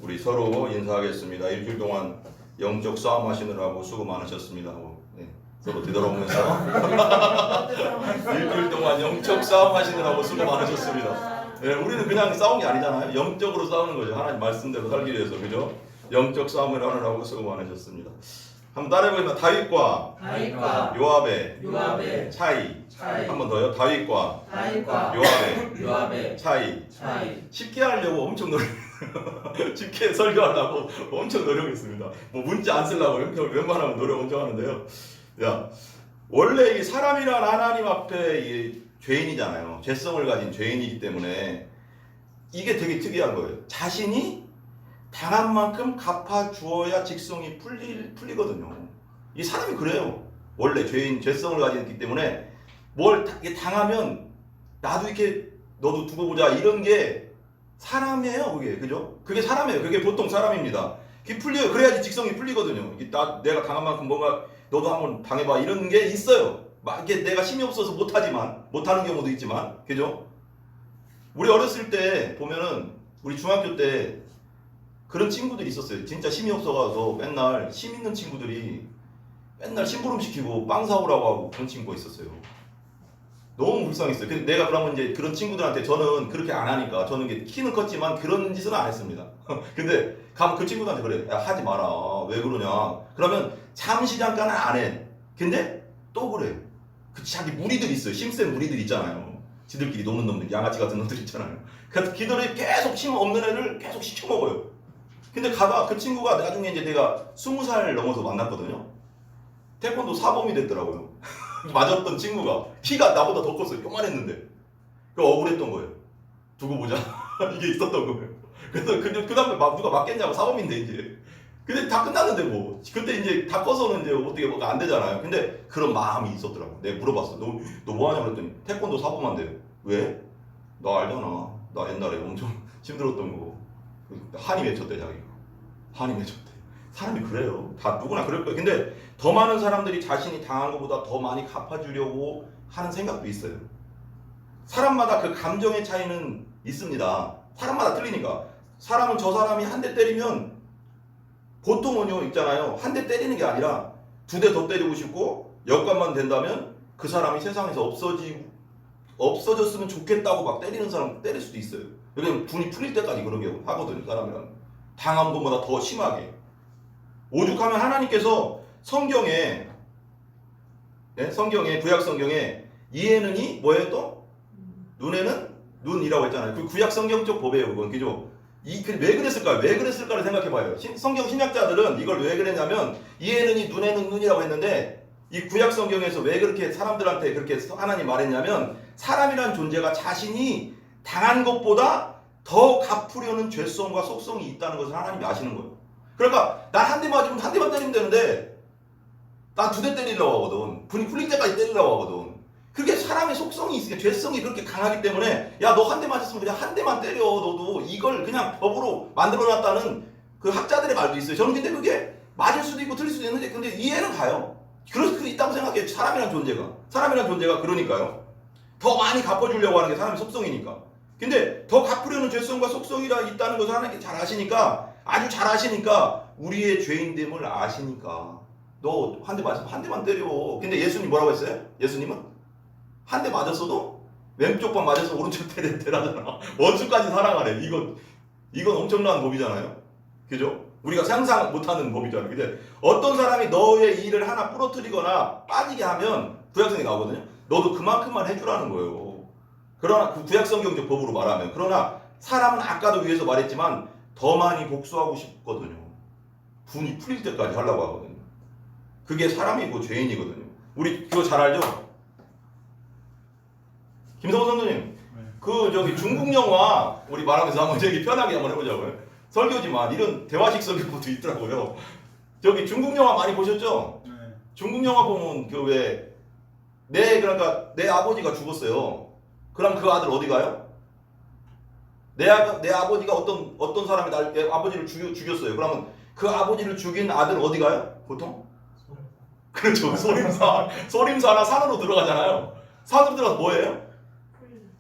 우리 서로 인사하겠습니다. 일주일 동안 영적 싸움 하시느라고 수고 많으셨습니다. 네, 서로 뒤돌아보면서 일주일 동안 영적 싸움 하시느라고 수고 많으셨습니다. 네, 우리는 그냥 싸운 게 아니잖아요. 영적으로 싸우는 거죠. 하나님 말씀대로 살기 위해서, 그죠? 영적 싸움을 하느라고 수고 많으셨습니다. 한번 따라해보겠습니다. 다윗과 요압의 차이. 한 번 더요. 다윗과 요압의 차이. 쉽게 하려고 엄청 쉽게 설교하려고 엄청 노력했습니다. 뭐 문자 안 쓰려고 웬만하면 노력 엄청 하는데요. 야, 원래 이 사람이란 하나님 앞에 이 죄인이잖아요. 죄성을 가진 죄인이기 때문에 이게 되게 특이한 거예요. 자신이 당한 만큼 갚아주어야 직성이 풀리거든요. 이 사람이 그래요. 원래 죄성을 가지고 있기 때문에 뭘 당하면 나도 이렇게 너도 두고 보자 이런 게 사람이에요. 그게, 그죠? 그게 사람이에요. 그게 보통 사람입니다. 그게 풀려요. 그래야지 직성이 풀리거든요. 내가 당한 만큼 뭔가 너도 한번 당해봐 이런 게 있어요. 막 이게 내가 힘이 없어서 못하는 경우도 있지만, 그죠? 우리 어렸을 때 보면은 우리 중학교 때 그런 친구들이 있었어요. 진짜 힘이 없어가서 맨날 힘 있는 친구들이 맨날 심부름 시키고 빵 사오라고 하고 그런 친구가 있었어요. 너무 불쌍했어요. 근데 내가 그러면 이제 그런 친구들한테 저는 그렇게 안 하니까 저는 키는 컸지만 그런 짓은 안 했습니다. 근데 가면 그 친구들한테 그래. 야, 하지 마라. 왜 그러냐. 그러면 잠시 잠깐은 안 해. 근데 또 그래. 그 자기 무리들 있어요. 힘센 무리들 있잖아요. 지들끼리 노는 놈들, 양아치 같은 놈들 있잖아요. 그래서 기들이 계속 힘 없는 애를 계속 시켜먹어요. 근데 그 친구가 나중에 이제 내가 20살 넘어서 만났거든요. 태권도 사범이 됐더라고요. 맞았던 친구가 키가 나보다 더 컸어요. 요만했는데 그 억울했던 거예요. 두고 보자. 이게 있었던 거예요. 그래서 그 다음에 누가 맞겠냐고. 사범인데 이제 근데 다 끝났는데 뭐 그때 이제 다 커서는 이제 어떻게 뭐가 안 되잖아요. 근데 그런 마음이 있었더라고. 내가 물어봤어. 너 뭐하냐 그랬더니 태권도 사범한대요. 왜? 나 알잖아. 나 옛날에 엄청 힘들었던 거. 한이 맺혔대. 자기가 한이 맺혔대. 사람이 그래요. 다 누구나 그럴 거예요. 근데 더 많은 사람들이 자신이 당한 것보다 더 많이 갚아주려고 하는 생각도 있어요. 사람마다 그 감정의 차이는 있습니다. 사람마다 틀리니까. 사람은 저 사람이 한 대 때리면 보통은요 있잖아요. 한 대 때리는 게 아니라 2대 더 때리고 싶고 여건만 된다면 그 사람이 세상에서 없어졌으면 좋겠다고 막 때리는 사람 때릴 수도 있어요. 왜냐면 분이 풀릴 때까지 그러게 하거든요. 사람이란 당한 것보다 더 심하게. 오죽하면 하나님께서 성경에 구약 성경에 이에는 이 뭐예요 또? 눈에는 눈이라고 했잖아요. 그 구약 성경적 법이에요. 그건 그죠? 왜 그랬을까요? 왜 그랬을까를 생각해봐요. 성경 신약자들은 이걸 왜 그랬냐면 이에는 이 눈에는 눈이라고 했는데 이 구약 성경에서 왜 그렇게 사람들한테 그렇게 하나님 말했냐면 사람이란 존재가 자신이 당한 것보다 더 갚으려는 죄성과 속성이 있다는 것을 하나님이 아시는 거예요. 그러니까 난 한 대 맞으면 한 대만 때리면 되는데 난 2대 때리려고 하거든. 분이 풀릴 때까지 때리려고 하거든. 그게 사람의 속성이 있으니까 죄성이 그렇게 강하기 때문에 야, 너 한 대 맞았으면 그냥 한 대만 때려. 너도 이걸 그냥 법으로 만들어놨다는 그 학자들의 말도 있어요. 저는 근데 그게 맞을 수도 있고 틀릴 수도 있는데 근데 이해는 가요. 그럴 수 있다고 생각해요. 사람이란 존재가 그러니까요. 더 많이 갚아주려고 하는 게 사람의 속성이니까. 근데 더 갚으려는 죄성과 속성이라 있다는 것을 하나님께 잘 아시니까 아주 잘 아시니까 우리의 죄인됨을 아시니까 너 한 대 맞으면 한 대만 때려. 근데 예수님 뭐라고 했어요? 예수님은 한 대 맞았어도 왼쪽 반 맞아서 오른쪽 때라잖아. 원수까지 사랑하래. 이건 엄청난 법이잖아요. 그죠? 우리가 상상 못하는 법이잖아요. 근데 어떤 사람이 너의 일을 하나 부러뜨리거나 빠지게 하면 구약성에 나오거든요. 너도 그만큼만 해주라는 거예요. 그러나 그 구약성경적 법으로 말하면 그러나 사람은 아까도 위에서 말했지만 더 많이 복수하고 싶거든요. 분이 풀릴 때까지 하려고 하거든요. 그게 사람이고 죄인이거든요. 우리 그거 잘 알죠? 김성호 선생님, 중국 영화 우리 말하면서 한번 여기 편하게 한번 해보자고요. 설교지만 이런 대화식 설교도 있더라고요. 중국 영화 많이 보셨죠? 네. 중국 영화 보면 그러니까 내 아버지가 죽었어요. 그럼 그 아들 어디 가요? 내 아버지가 어떤 사람이 내 아버지를 죽였어요. 그러면 그 아버지를 죽인 아들 어디 가요? 보통? 그렇죠. 소림사나 산으로 들어가잖아요. 산으로 들어가서 뭐예요?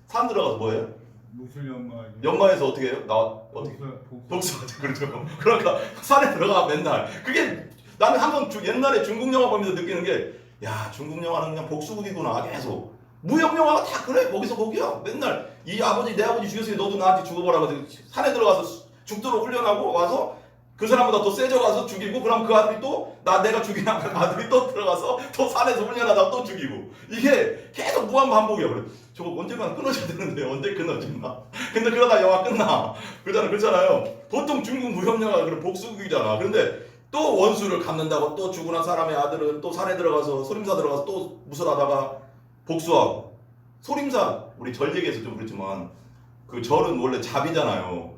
산 들어가서 뭐예요? 무술 연마. 연마에서 어떻게 해요? 나 어떻게? 복수하죠. 그렇죠. 그러니까 산에 들어가 맨날. 그게 나는 한번 옛날에 중국 영화 보면서 느끼는 게, 야, 중국 영화는 그냥 복수극이구나. 계속 무협 영화가 다 그래. 거기서 거기야. 맨날 이 아버지 내 아버지 죽였으니 너도 나한테 죽어보라고. 산에 들어가서 죽도록 훈련하고 와서 그 사람보다 더 세져가서 죽이고, 그럼 그 아들이 또 내가 죽인 아들이 또 들어가서 또 산에서 훈련하다가 또 죽이고. 이게 계속 무한 반복이야. 그래. 저거 언젠가 끊어져야 되는데 언제 끊어지나? 근데 그러다 영화 끝나. 그렇잖아요. 보통 중국 무협 영화가 그런 복수극이잖아. 그런데 또 원수를 갚는다고 또 죽고 난 사람의 아들은 또 산에 들어가서 소림사 들어가서 또 무술하다가 복수하고. 소림사 우리 절 얘기해서 좀 그렇지만 그 절은 원래 잡이잖아요.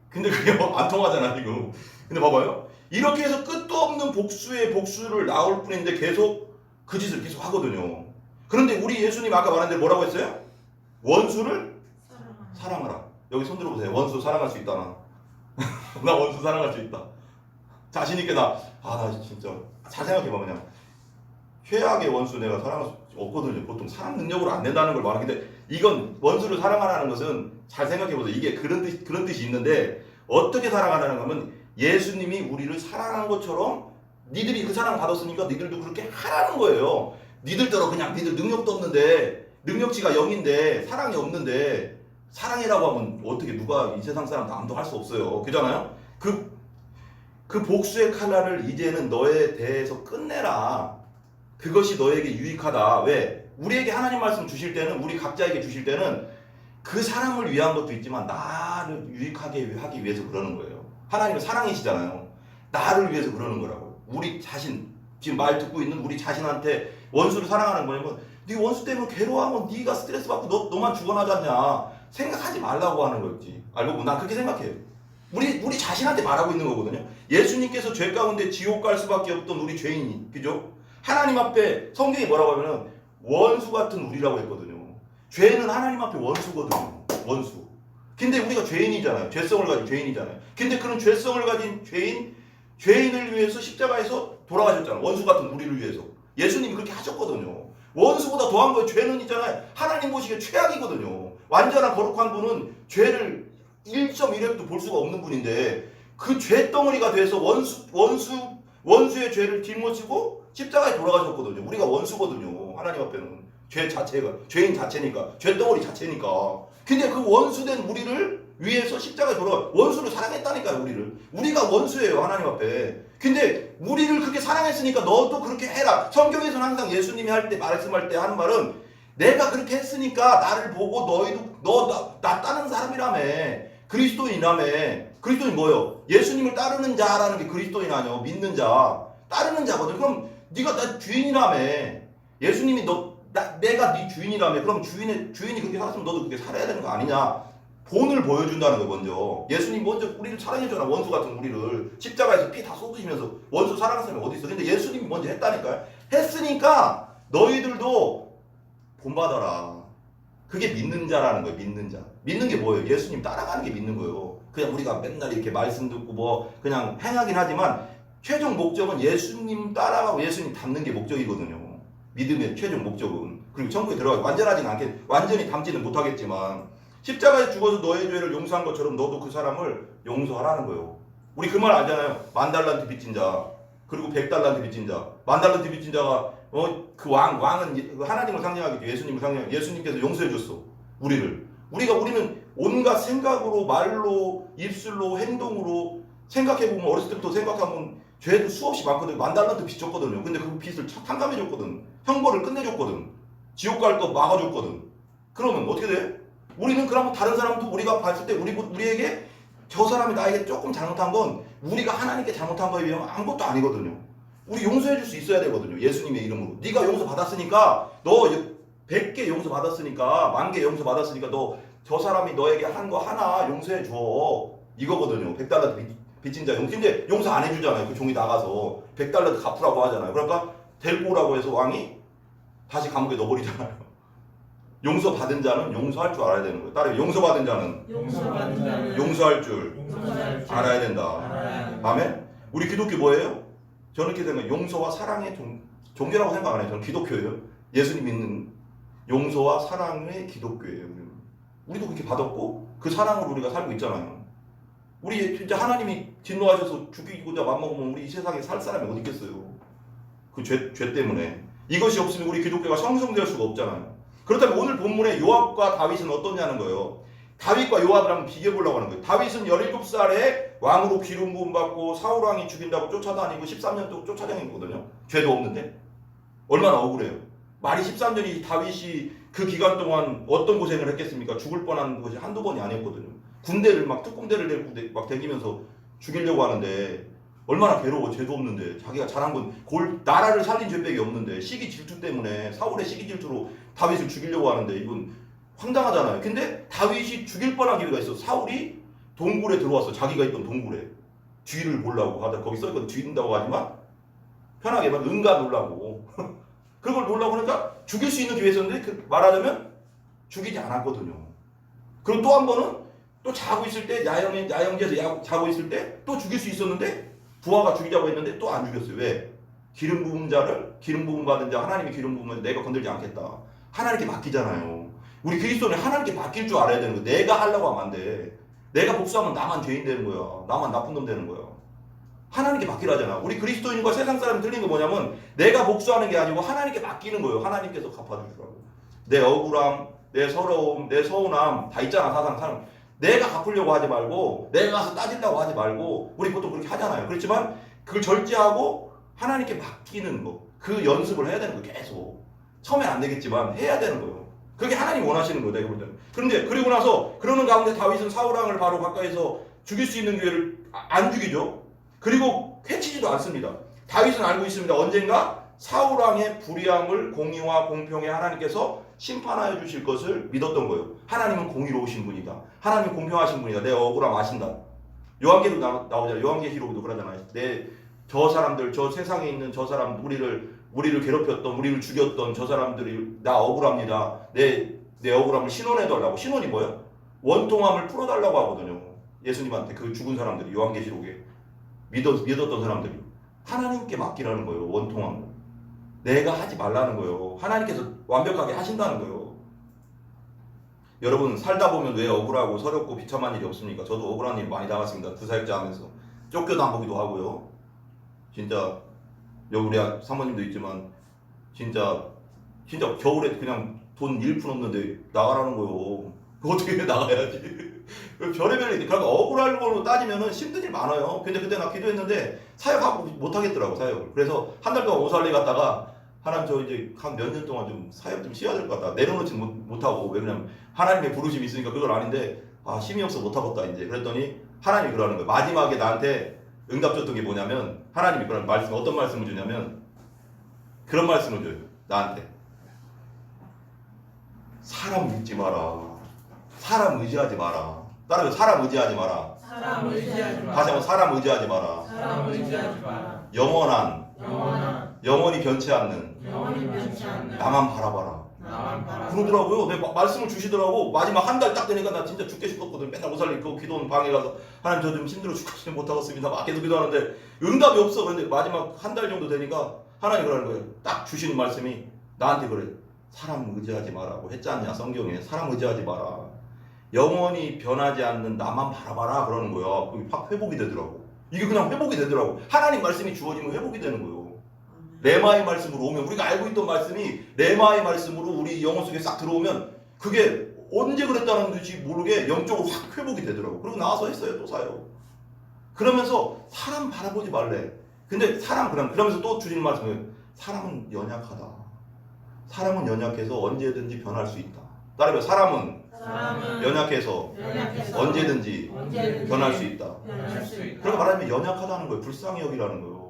근데 그게 안 통하잖아 지금. 근데 봐봐요. 이렇게 해서 끝도 없는 복수의 복수를 나올 뿐인데 계속 그 짓을 계속 하거든요. 그런데 우리 예수님 아까 말한 대로 뭐라고 했어요? 원수를 사랑하라. 여기 손 들어보세요. 원수 사랑할 수 있다. 나 원수 사랑할 수 있다. 자신 있게 나 진짜 잘 생각해봐. 그냥 최악의 원수 내가 사랑할 수 없거든요. 보통 사랑 능력으로 안 된다는 걸 말하는데, 이건 원수를 사랑하라는 것은 잘 생각해보세요. 이게 그런 뜻이 있는데, 어떻게 사랑하라는 거면 예수님이 우리를 사랑한 것처럼 니들이 그 사랑 받았으니까 니들도 그렇게 하라는 거예요. 니들대로 그냥 니들 능력도 없는데, 능력치가 0인데 사랑이 없는데 사랑이라고 하면 어떻게 누가 이 세상 사람 다 아무도 할 수 없어요. 그잖아요. 그 복수의 칼날을 이제는 너에 대해서 끝내라. 그것이 너에게 유익하다. 왜? 우리에게 하나님 말씀 주실 때는, 우리 각자에게 주실 때는 그 사람을 위한 것도 있지만 나를 유익하게 하기 위해서 그러는 거예요. 하나님은 사랑이시잖아요. 나를 위해서 그러는 거라고요. 우리 자신, 지금 말 듣고 있는 우리 자신한테 원수를 사랑하는 거냐면, 네 원수 때문에 괴로워하면 네가 스트레스 받고 너만 죽어나지 않냐 생각하지 말라고 하는 거였지. 알고 보면 난 그렇게 생각해요. 우리 자신한테 말하고 있는 거거든요. 예수님께서 죄 가운데 지옥 갈 수밖에 없던 우리 죄인이, 그죠? 하나님 앞에 성경이 뭐라고 하면은 원수 같은 우리라고 했거든요. 죄는 하나님 앞에 원수거든요. 원수. 근데 우리가 죄인이잖아요. 죄성을 가진 죄인이잖아요. 근데 그런 죄성을 가진 죄인을 위해서 십자가에서 돌아가셨잖아요. 원수 같은 우리를 위해서. 예수님이 그렇게 하셨거든요. 원수보다 더한 거예요. 죄는 있잖아요. 하나님 보시기에 최악이거든요. 완전한 거룩한 분은 죄를 1.1획도 볼 수가 없는 분인데, 그 죄덩어리가 돼서 원수의 죄를 짊어지고 십자가에 돌아가셨거든요. 우리가 원수거든요. 하나님 앞에는. 죄 자체가, 죄인 자체니까, 죄덩어리 자체니까. 근데 그 원수된 우리를 위해서 십자가에 원수를 사랑했다니까요. 우리가 원수예요. 하나님 앞에. 근데 우리를 그렇게 사랑했으니까 너도 그렇게 해라. 성경에서는 항상 예수님이 말씀할 때 하는 말은, 내가 그렇게 했으니까 나를 보고 너희도 나 따르는 사람이라며. 그리스도인이라며. 그리스도인 뭐예요? 예수님을 따르는 자라는 게 그리스도인 아니요. 믿는 자. 따르는 자거든. 그럼 네가 나 주인이라며. 예수님이 내가 네 주인이라며. 그럼 주인이 그렇게 살았으면 너도 그렇게 살아야 되는 거 아니냐. 본을 보여준다는 거. 먼저 예수님 먼저 우리를 사랑해줘라. 원수 같은 우리를 십자가에서 피 다 쏟으시면서 원수 사랑하는 사람이 어디 있어. 근데 예수님이 먼저 했다니까요. 했으니까 너희들도 본받아라. 그게 믿는 자라는 거예요. 믿는 자. 믿는 게 뭐예요? 예수님 따라가는 게 믿는 거예요. 그냥 우리가 맨날 이렇게 말씀 듣고 뭐 그냥 행하긴 하지만 최종 목적은 예수님 따라가고 예수님 닮는 게 목적이거든요. 믿음의 최종 목적은. 그리고 천국에 들어가서 완전히 닮지는 못하겠지만 십자가에 죽어서 너의 죄를 용서한 것처럼 너도 그 사람을 용서하라는 거예요. 우리 그 말 알잖아요. 10,000달란트 빚진 자, 그리고 100달란트 빚진 자. 10,000달란트 빚진 자가 그 왕은 하나님을 상징하겠죠. 예수님을 상징하겠죠. 예수님께서 용서해 줬어. 우리는 온갖 생각으로, 말로, 입술로, 행동으로 생각해보면, 어렸을 때부터 생각하면 죄도 수없이 많거든요. 10,000달란트 빚 줬거든요. 근데 그 빚을 탕감해 줬거든. 형벌을 끝내줬거든. 지옥 갈 거 막아줬거든. 그러면 어떻게 돼? 우리는 그러면 다른 사람도 우리가 봤을 때 우리에게 저 사람이 나에게 조금 잘못한 건 우리가 하나님께 잘못한 거에 비하면 아무것도 아니거든요. 우리 용서해 줄 수 있어야 되거든요. 예수님의 이름으로. 네가 용서 받았으니까, 너 100개 용서 받았으니까, 10,000개 용서 받았으니까 너 저 사람이 너에게 한 거 하나 용서해 줘. 이거거든요. 100달러 빚진 자 용서. 근데 용서 안 해주잖아요. 그 종이 나가서 100달러 갚으라고 하잖아요. 그러니까 데리고 오라고 해서 왕이 다시 감옥에 넣어버리잖아요. 용서받은 자는 용서할 줄 알아야 되는 거예요. 따라해. 용서받은 자는 용서할 줄 알아야 된다. 아멘? 우리 기독교 뭐예요? 저는 이렇게 생각해요. 용서와 사랑의 종교라고 생각 안 해요. 저는 기독교예요. 예수님 믿는 용서와 사랑의 기독교예요. 우리도 그렇게 받았고 그 사랑으로 우리가 살고 있잖아요. 우리 진짜 하나님이 진노하셔서 죽이고자 맘먹으면 우리 이 세상에 살 사람이 어디 있겠어요. 그 죄 때문에. 이것이 없으면 우리 기독교가 성성될 수가 없잖아요. 그렇다면 오늘 본문에 요압과 다윗은 어떠냐는 거예요. 다윗과 요압을 한번 비교해보려고 하는 거예요. 다윗은 17살에 왕으로 기름 부음 받고 사울 왕이 죽인다고 쫓아다니고 13년 동안 쫓아다니거든요. 죄도 없는데. 얼마나 억울해요. 말이 13년이 다윗이 그 기간 동안 어떤 고생을 했겠습니까? 죽을 뻔한 것이 한두 번이 아니었거든요. 군대를 막 특공대를 데리고 막 다니면서 죽이려고 하는데 얼마나 괴로워. 죄도 없는데 자기가 잘한 건 나라를 살린 죄밖에 없는데 시기 질투 때문에 사울의 시기 질투로 다윗을 죽이려고 하는데 이건 황당하잖아요. 근데 다윗이 죽일 뻔한 기회가 있어. 사울이 동굴에 들어왔어. 자기가 있던 동굴에 뒤를 보려고 하다 거기 써있거든. 뒤진다고 하지만 편하게 말 응가 놀라고 그걸 놀라고 하니까 죽일 수 있는 기회가 있었는데 말하자면 죽이지 않았거든요. 그리고 또 한 번은 또 자고 있을 때 야영지에서 자고 있을 때 또 죽일 수 있었는데 부하가 죽이자고 했는데 또 안 죽였어요. 왜? 기름 부은 자를 기름 부음 받은 자 하나님이 기름 부으면 내가 건들지 않겠다. 하나님께 맡기잖아요. 우리 그리스도는 하나님께 맡길 줄 알아야 되는 거야. 내가 하려고 하면 안 돼. 내가 복수하면 나만 죄인 되는 거야. 나만 나쁜 놈 되는 거야. 하나님께 맡기라잖아. 우리 그리스도인과 세상 사람이 틀린 거 뭐냐면 내가 복수하는 게 아니고 하나님께 맡기는 거예요. 하나님께서 갚아주시라고. 내 억울함, 내 서러움, 내 서운함 다 있잖아. 사람. 내가 갚으려고 하지 말고 내가 가서 따지려고 하지 말고 우리 보통 그렇게 하잖아요. 그렇지만 그걸 절제하고 하나님께 맡기는 거. 그 연습을 해야 되는 거예요. 계속. 처음엔 안 되겠지만 해야 되는 거예요. 그게 하나님 원하시는 거예요. 내가 볼 때는. 그런데 그리고 나서 그러는 가운데 다윗은 사울왕을 바로 가까이서 죽일 수 있는 기회를 안 죽이죠. 그리고 해치지도 않습니다. 다윗은 알고 있습니다. 언젠가 사울왕의 불의함을 공의와 공평에 하나님께서 심판하여 주실 것을 믿었던 거예요. 하나님은 공의로우신 분이다. 하나님은 공평하신 분이다. 내 억울함 아신다. 요한계로 나오잖아요. 요한계시록에도 그러잖아요. 저 사람들, 저 세상에 있는 저 사람, 우리를 괴롭혔던, 우리를 죽였던 저 사람들이 나 억울합니다. 내 억울함을 신원해달라고. 신원이 뭐예요? 원통함을 풀어달라고 하거든요. 예수님한테 그 죽은 사람들이 요한계시록에 믿었던 사람들이 하나님께 맡기라는 거예요. 원통함을. 내가 하지 말라는 거예요. 하나님께서 완벽하게 하신다는 거예요. 여러분 살다 보면 왜 억울하고 서럽고 비참한 일이 없습니까? 저도 억울한 일 많이 당했습니다. 구사역자 하면서 쫓겨나보기도 하고요. 진짜 여기 우리 사모님도 있지만 진짜 겨울에 그냥 돈 1푼 없는데 나가라는 거예요. 어떻게 나가야지. 별의별 일이. 그러니까 억울한 걸로 따지면은 힘든 일 많아요. 근데 그때 나 기도했는데 사역하고 못 하겠더라고 사역을. 그래서 한 달 동안 오살리 갔다가 하나님 저 이제 한 몇 년 동안 좀 사역 좀 쉬어야 될 것 같다. 내려놓지 못하고 왜냐면 하나님의 부르심이 있으니까 그걸 아닌데 힘이 없어 못하겠다 이제. 그랬더니 하나님이 그러는 거예요. 마지막에 나한테 응답 줬던 게 뭐냐면 하나님이 그런 말씀 어떤 말씀을 주냐면 그런 말씀을 줘요. 나한테 사람 믿지 마라. 사람 의지하지 마라. 따라서 사람 의지하지 마라. 사람 의지하지 마라. 다시 한번 사람 의지하지 마라. 사람 의지하지 마라. 영원히 변치 않는 나만 바라봐라. 그러더라고요. 내 말씀을 주시더라고. 마지막 한 달 딱 되니까 나 진짜 죽게 싶었거든. 맨날 오살리 있고 기도는 방에 가서 하나님 저 좀 힘들어 죽겠으면 못하겠습니다. 막 계속 기도하는데 응답이 없어. 그런데 마지막 한 달 정도 되니까 하나님 그러는 거예요. 딱 주시는 말씀이 나한테 그래. 사람 의지하지 마라고 했지 않냐 성경에. 사람 의지하지 마라. 영원히 변하지 않는 나만 바라봐라 그러는 거야. 그게 확 회복이 되더라고. 이게 그냥 회복이 되더라고. 하나님 말씀이 주어지면 회복이 되는 거예요. 레마의 말씀으로 오면 우리가 알고 있던 말씀이 레마의 말씀으로 우리 영혼 속에 싹 들어오면 그게 언제 그랬다는 듯이 모르게 영적으로 확 회복이 되더라고. 그리고 나와서 했어요. 또 사요. 그러면서 사람 바라보지 말래. 근데 그러면서 또 주시는 말씀은 사람은 연약하다. 사람은 연약해서 언제든지 변할 수 있다. 따라서 사람은 연약해서 언제든지 변할 수 있다. 그러니까 말하자면 연약하다는 거예요. 불쌍히 여기라는 거예요.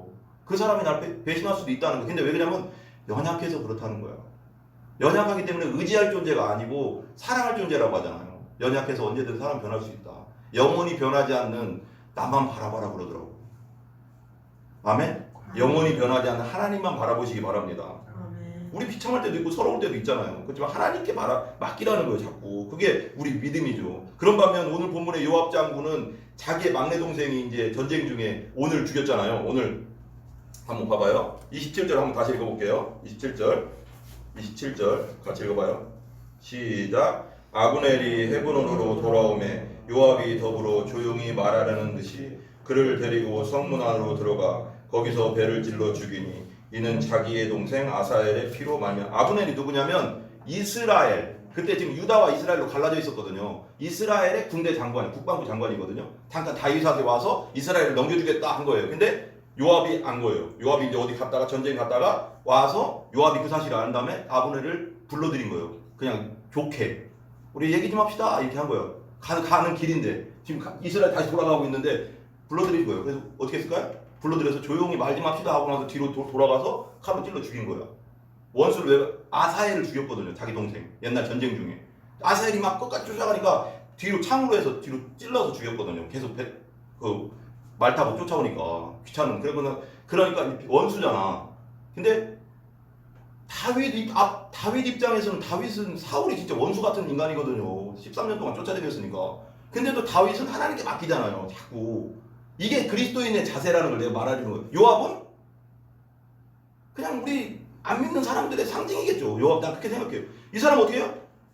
그 사람이 날 배신할 수도 있다는 거예요. 근데 왜 그러냐면 연약해서 그렇다는 거야. 연약하기 때문에 의지할 존재가 아니고 사랑할 존재라고 하잖아요. 연약해서 언제든 사람 변할 수 있다. 영원히 변하지 않는 나만 바라봐라 그러더라고. 아멘? 영원히 변하지 않는 하나님만 바라보시기 바랍니다. 우리 비참할 때도 있고 서러울 때도 있잖아요. 그렇지만 하나님께 맡기라는 거예요. 자꾸. 그게 우리 믿음이죠. 그런 반면 오늘 본문의 요압 장군은 자기의 막내 동생이 이제 전쟁 중에 온을 죽였잖아요. 오늘 한번 봐봐요. 27절 한번 다시 읽어볼게요. 27절 같이 읽어봐요. 시작. 아브넬이 헤브론으로 돌아오매 요압이 더불어 조용히 말하려는 듯이 그를 데리고 성문 안으로 들어가 거기서 배를 찔러 죽이니 이는 자기의 동생 아사엘의 피로 말미암아. 아브넬이 누구냐면 이스라엘, 그때 지금 유다와 이스라엘로 갈라져 있었거든요. 이스라엘의 군대 장관, 국방부 장관이거든요. 잠깐 다윗한테 와서 이스라엘을 넘겨주겠다 한 거예요. 근데 요압이 안 거예요. 요압이 이제 어디 갔다가 전쟁 갔다가 와서 요압이 그 사실을 안 다음에 아브넬을 불러들인 거예요. 그냥 좋게 우리 얘기 좀 합시다 이렇게 한 거예요. 가는 길인데 지금 이스라엘 다시 돌아가고 있는데 불러들인 거예요. 그래서 어떻게 했을까요? 불러들여서 조용히 말 좀 합시다 하고 나서 뒤로 돌아가서 칼로 찔러 죽인 거야. 원수를 왜 아사엘을 죽였거든요. 자기 동생 옛날 전쟁 중에 아사엘이 막 끝까지 쫓아가니까 뒤로 창으로 해서 뒤로 찔러서 죽였거든요. 계속 말 타고 쫓아오니까 귀찮은. 그러니까 원수잖아. 근데 다윗 입장에서는 다윗은 사울이 진짜 원수 같은 인간이거든요. 13년 동안 쫓아다녔으니까. 근데 또 다윗은 하나님께 맡기잖아요. 자꾸. 이게 그리스도인의 자세라는 걸 내가 말하는 거예요. 요압은 그냥 우리 안 믿는 사람들의 상징이겠죠. 요압, 난 그렇게 생각해요. 이 사람 어떻게 해요?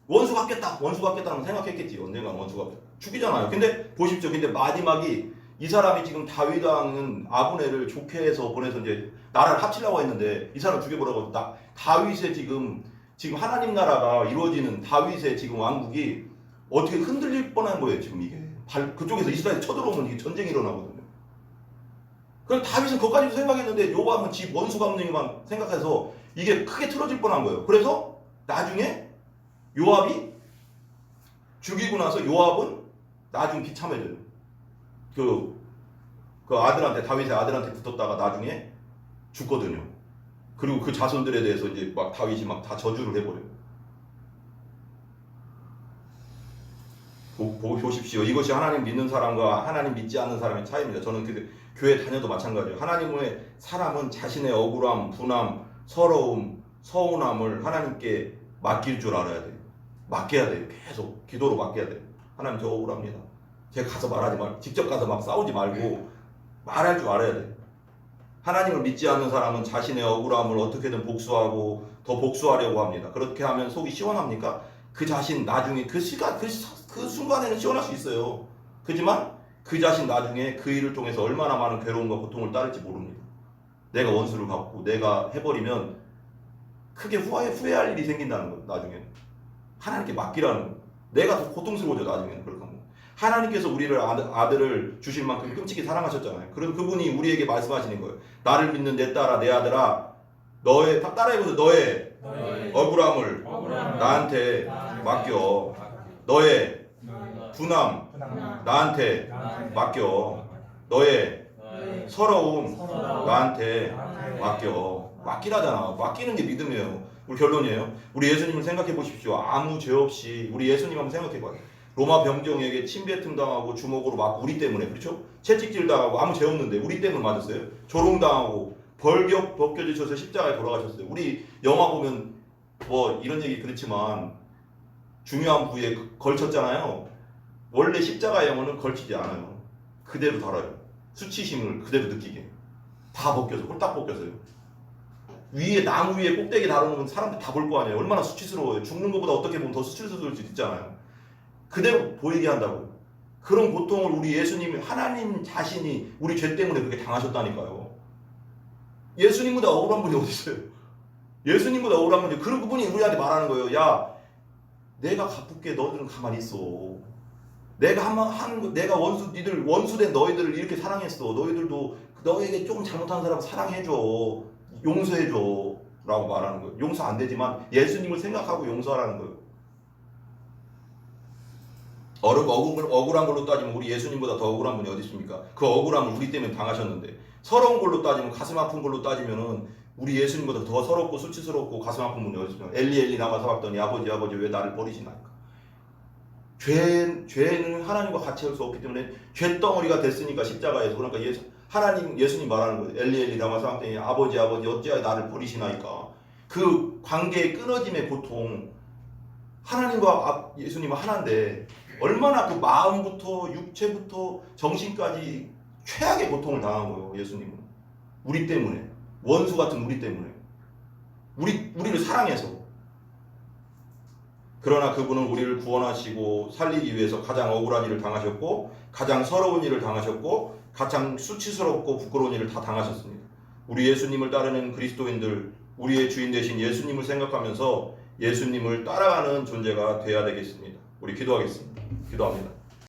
원수 같겠다는 생각했겠지. 언젠가 원수가 죽이잖아요. 근데 보십시오. 근데 마지막이 이 사람이 지금 다윗 왕은 아브넬을 좋게 해서 보내서 이제 나라를 합치려고 했는데 이 사람 죽여보라고. 다윗의 지금 하나님 나라가 이루어지는 다윗의 지금 왕국이 어떻게 흔들릴 뻔한 거예요. 지금 이게 그쪽에서 이스라엘 쳐들어오면 이게 전쟁이 일어나거든요. 그럼 다윗은 그것까지도 생각했는데 요압은 지 원수 감정만 생각해서 이게 크게 틀어질 뻔한 거예요. 그래서 나중에 요압이 죽이고 나서 요압은 나중에 비참해져요. 그 아들한테, 다윗의 아들한테 붙었다가 나중에 죽거든요. 그리고 그 자손들에 대해서 이제 막 다윗이 막 다 저주를 해버려요. 보십시오. 이것이 하나님 믿는 사람과 하나님 믿지 않는 사람의 차이입니다. 저는 교회 다녀도 마찬가지예요. 하나님의 사람은 자신의 억울함, 분함, 서러움, 서운함을 하나님께 맡길 줄 알아야 돼요. 맡겨야 돼요. 계속 기도로 맡겨야 돼요. 하나님 저 억울합니다. 제가 가서 말하지 말고, 직접 가서 막 싸우지 말고 말할 줄 알아야 돼요. 하나님을 믿지 않는 사람은 자신의 억울함을 어떻게든 복수하고 더 복수하려고 합니다. 그렇게 하면 속이 시원합니까? 그 자신 나중에 그 순간에는 시원할 수 있어요. 그렇지만 그 자신 나중에 그 일을 통해서 얼마나 많은 괴로움과 고통을 따를지 모릅니다. 내가 원수를 갚고 내가 해버리면 크게 후회할 일이 생긴다는 거예요. 나중에는 하나님께 맡기라는 거예요. 내가 더 고통스러워져. 나중에는 그렇게 하면 하나님께서 우리를 아들을 주실 만큼 끔찍히 사랑하셨잖아요. 그럼 그분이 우리에게 말씀하시는 거예요. 나를 믿는 내 딸아, 내 아들아, 따라해보세요. 너의 억울함을 나한테 맡겨. 너의 분함 나한테 맡겨. 너의 서러움 나한테 맡겨. 맡기라잖아. 맡기는 게 믿음이에요. 우리 결론이에요. 우리 예수님을 생각해 보십시오. 아무 죄 없이 우리 예수님 한번 생각해 봐요. 로마 병정에게 침뱉음 당하고 주먹으로 맞고 우리 때문에, 그렇죠? 채찍질 당하고 아무 죄 없는데 우리 때문에 맞았어요. 조롱당하고 벌격 벗겨지셔서 십자가에 돌아가셨어요. 우리 영화 보면 뭐 이런 얘기 그렇지만 중요한 부위에 걸쳤잖아요. 원래 십자가의 영혼은 걸치지 않아요. 그대로 달아요. 수치심을 그대로 느끼게. 다 벗겨서, 홀딱 벗겨서요. 위에, 나무 위에 꼭대기 달아놓으면 사람들 다 볼 거 아니에요. 얼마나 수치스러워요. 죽는 것보다 어떻게 보면 더 수치스러울 수 있잖아요. 그대로 보이게 한다고. 그런 고통을 우리 예수님이, 하나님 자신이 우리 죄 때문에 그렇게 당하셨다니까요. 예수님보다 억울한 분이 어디 있어요? 예수님보다 억울한 분이, 그런 분이 우리한테 말하는 거예요. 야, 내가 갚을게. 너희들은 가만히 있어. 내가 내가 원수된 너희들을 이렇게 사랑했어. 너희들도 너에게 조금 잘못한 사람 사랑해줘. 용서해줘. 라고 말하는 거예요. 용서 안 되지만 예수님을 생각하고 용서하라는 거예요. 억울한 걸로 따지면 우리 예수님보다 더 억울한 분이 어디 있습니까? 그 억울함을 우리 때문에 당하셨는데, 서러운 걸로 따지면, 가슴 아픈 걸로 따지면은 우리 예수님보다 더 서럽고 수치스럽고 가슴 아픈 분이 어디 있습니까? 엘리 나만 사왔더니 아버지 왜 나를 버리시나이까. 죄는 하나님과 같이 할 수 없기 때문에 죄덩어리가 됐으니까 십자가에서. 그러니까 예수님 말하는 거예요. 엘리 나만 사왔더니 아버지 어찌하여 나를 버리시나이까. 그 관계의 끊어짐의 고통. 하나님과 예수님은 하나인데 얼마나 그 마음부터 육체부터 정신까지 최악의 고통을 당한 거예요. 예수님은 우리 때문에, 원수 같은 우리 때문에, 우리를 사랑해서. 그러나 그분은 우리를 구원하시고 살리기 위해서 가장 억울한 일을 당하셨고 가장 서러운 일을 당하셨고 가장 수치스럽고 부끄러운 일을 다 당하셨습니다. 우리 예수님을 따르는 그리스도인들, 우리의 주인 되신 예수님을 생각하면서 예수님을 따라가는 존재가 되어야 되겠습니다. 우리 기도하겠습니다. 기도합니다.